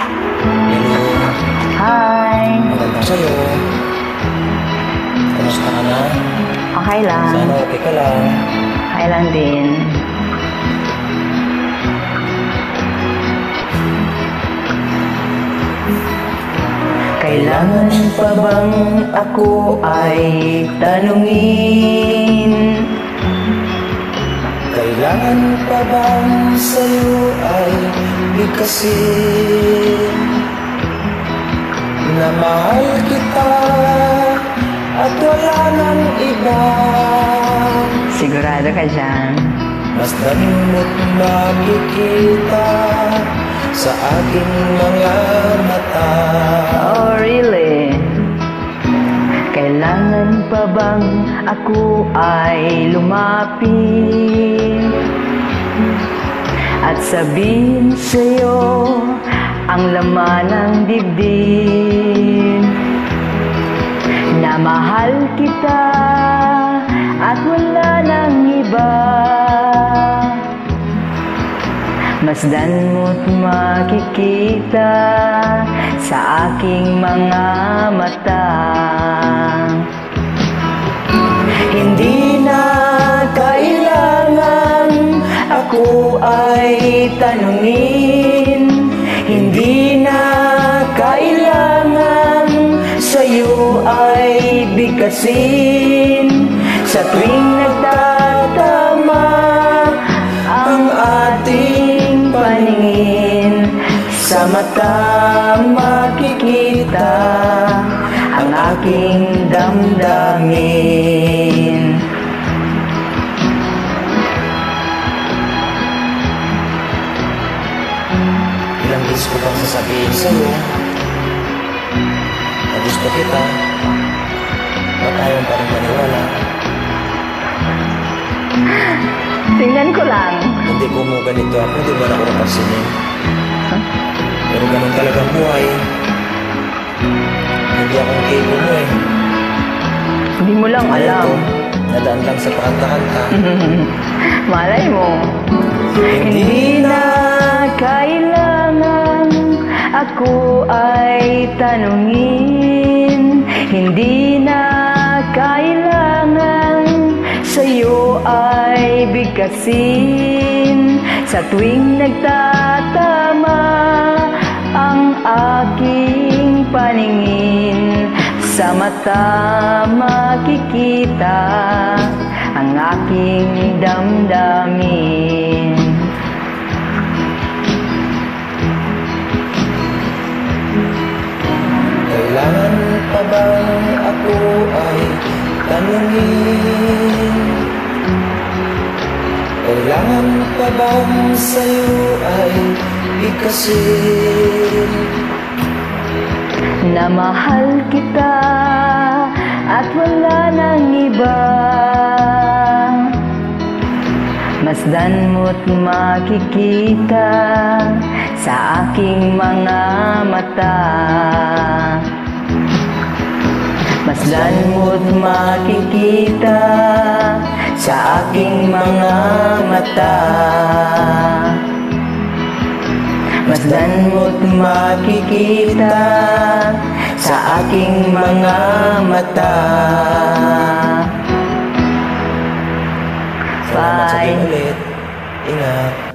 Hello. Hi. Magandang sa'yo. Kamusta ka na? Okay lang. Sana okay ka lang. Okay lang din. Kailangan pa bang ako ay tanungin? Kailangan pa bang sa'yo ay bigkasin na mahal kita at wala nang iba? Sigurado ka dyan? Masdan mo't makikita sa aking mga mata. Oh, really? Kailangan pa bang ako ay lumapit at sabihin sa'yo ang laman ng dibdib na mahal kita at wala nang iba? Masdan mo't makikita sa aking mga mata. Hindi na kailangan ako ay tanungin. Hindi na kailangan sa'yo ay bigkasin. Sa tuwing nagtatama ang ating paningin, sa mata makikita ang aking damdamin. Ilang beses ko bang sasabihin sa'yo na gusto kita, ba't ayaw pa rin maniwala? Tingnan ko lang. Hindi ko mo ganito ako, di ba na ako napansinin? Pero ganun talagang buhay. Hindi akong kebo mo eh. Hindi mo lang alam. Ito, nadaan lang sa pakanta-kanta. Malay mo. Hindi na kailangan ako ay tanungin. Hindi na kailangan sa'yo ay bigkasin. Sa tuwing nagtatama ang aking paningin, sa mata makikita ang aking damdamin. Kailangan pa bang ako ay tanungin? Kailangan pa bang sa'yo ay bigkasin Na mahal kita at wala nang iba? Masdan mo't makikita sa aking mga mata. Masdan mo't makikita sa aking mga mata. Masdan mo't makikita sa aking mga mata. Salamat sa Bye. ulit. Ingat.